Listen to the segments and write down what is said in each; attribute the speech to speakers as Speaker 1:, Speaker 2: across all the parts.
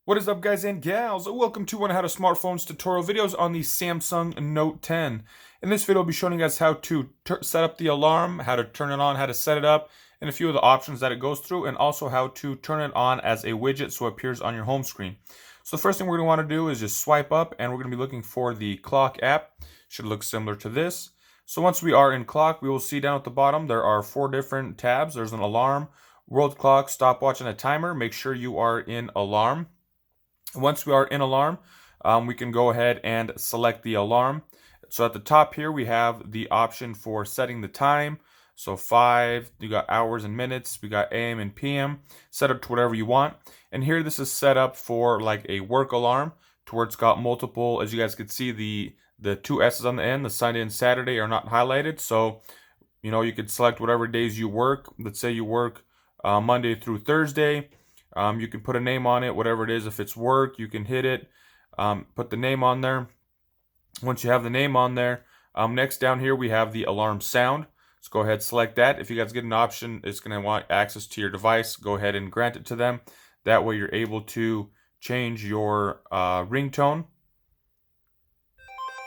Speaker 1: What is up, guys and gals? Welcome to one how to smartphones tutorial videos on the Samsung Note 10. In this video, I'll be showing you guys how to set up the alarm, how to turn it on, how to set it up, and a few of the options that it goes through, and also how to turn it on as a widget so it appears on your home screen. So the first thing we're going to want to do is just swipe up, and we're going to be looking for the clock app. Should look similar to this. So once we are in clock, we will see down at the bottom there are 4 different tabs. There's an alarm, world clock, stopwatch, and a timer. Make sure you are in alarm. Once we are in alarm, we can go ahead and select the alarm. So at the top here, we have the option for setting the time. So 5, you got hours and minutes, we got AM and PM, set it to whatever you want. And here this is set up for like a work alarm to where it's got multiple, as you guys can see, the 2 S's on the end, the Sunday and Saturday are not highlighted. So, you could select whatever days you work. Let's say you work Monday through Thursday. You can put a name on it, whatever it is. If it's work, you can hit it, put the name on there. Once you have the name on there, next down here we have the alarm sound. Let's go ahead, select that. If you guys get an option, it's going to want access to your device. Go ahead and grant it to them. That way you're able to change your ringtone.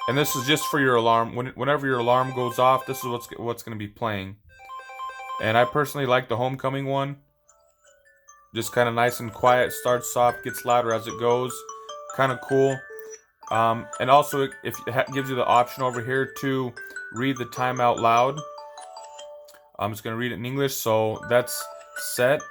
Speaker 1: And this is just for your alarm. Whenever your alarm goes off, this is what's going to be playing. And I personally like the homecoming one. Just kind of nice and quiet, starts soft, gets louder as it goes. Kind of cool. And also, if it gives you the option over here to read the time out loud. I'm just going to read it in English, so that's set.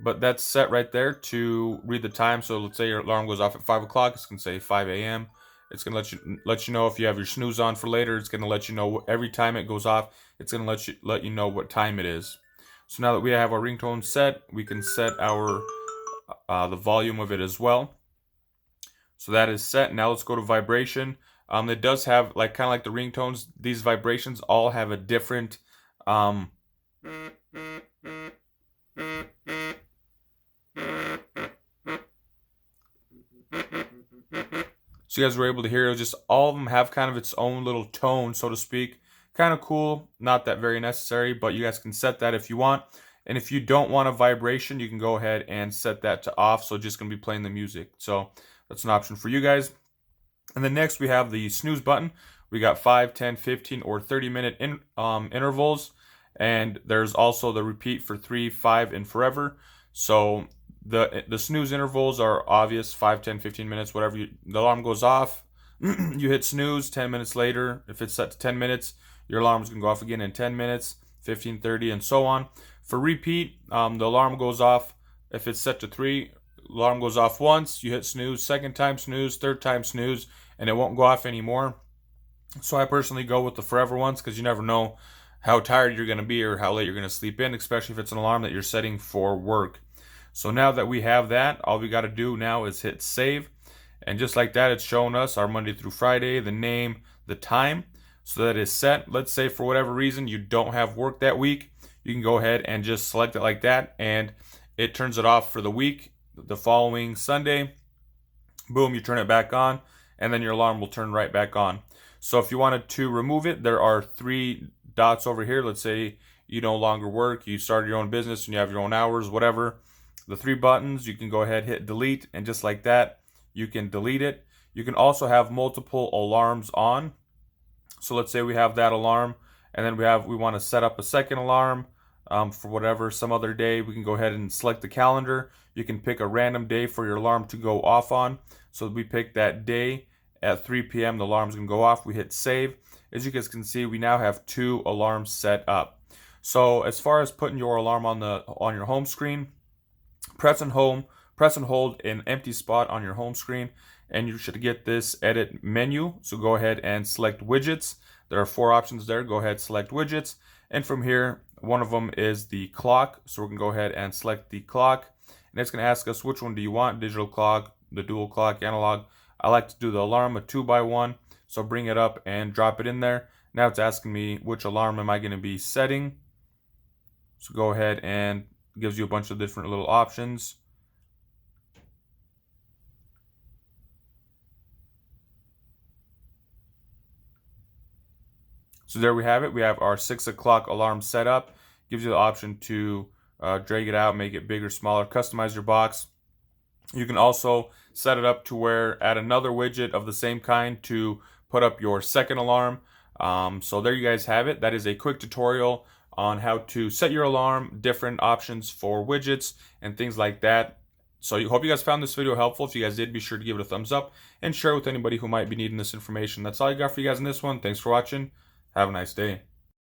Speaker 1: But that's set right there to read the time. So let's say your alarm goes off at 5 o'clock. It's going to say 5 a.m. It's going to let you know if you have your snooze on for later. It's going to let you know every time it goes off. It's going to let you know what time it is. So now that we have our ringtone set, we can set our the volume of it as well. So that is set. Now let's go to vibration. It does have kind of like the ringtones. These vibrations all have a different. So you guys were able to hear just all of them have kind of its own little tone, so to speak. Kind of cool, not that very necessary, but you guys can set that if you want. And if you don't want a vibration, you can go ahead and set that to off, so just going to be playing the music. So that's an option for you guys. And then next we have the snooze button. We got 5, 10, 15, or 30-minute intervals. And there's also the repeat for 3, 5, and forever. So the snooze intervals are obvious, 5, 10, 15 minutes, whatever. The alarm goes off, you hit snooze. 10 minutes later, if it's set to 10 minutes, your alarm is going to go off again in 10 minutes, 15, 30, and so on. For repeat, the alarm goes off. If it's set to 3, alarm goes off once, you hit snooze, second time snooze, third time snooze, and it won't go off anymore. So I personally go with the forever ones because you never know how tired you're going to be or how late you're going to sleep in, especially if it's an alarm that you're setting for work. So now that we have that, all we got to do now is hit save. And just like that, it's showing us our Monday through Friday, the name, the time. So that is set. Let's say for whatever reason you don't have work that week, you can go ahead and just select it like that, and it turns it off for the week. The following Sunday, boom, you turn it back on, and then your alarm will turn right back on. So if you wanted to remove it, there are 3 dots over here. Let's say you no longer work, you started your own business and you have your own hours, whatever. The 3 buttons, you can go ahead, hit delete, and just like that, you can delete it. You can also have multiple alarms on. So let's say we have that alarm, and then we want to set up a second alarm for whatever, some other day. We can go ahead and select the calendar. You can pick a random day for your alarm to go off on. So we pick that day at 3 p.m. The alarm's going to go off. We hit save. As you guys can see, we now have 2 alarms set up. So as far as putting your alarm on your home screen, press and hold an empty spot on your home screen, and you should get this edit menu. So go ahead and select widgets. There are 4 options there. Go ahead, select widgets, and from here, one of them is the clock. So we're gonna go ahead and select the clock, and it's gonna ask us which one do you want: digital clock, the dual clock, analog. I like to do the alarm, a 2x1. So bring it up and drop it in there. Now it's asking me which alarm am I gonna be setting. So go ahead, and it gives you a bunch of different little options. So there we have it. We have our 6 o'clock alarm set up. Gives you the option to drag it out, make it bigger, smaller, customize your box. You can also set it up to where add another widget of the same kind to put up your second alarm. So there you guys have it. That is a quick tutorial on how to set your alarm, different options for widgets and things like that. So I hope you guys found this video helpful. If you guys did, be sure to give it a thumbs up and share with anybody who might be needing this information. That's all I got for you guys in this one. Thanks for watching. Have a nice day.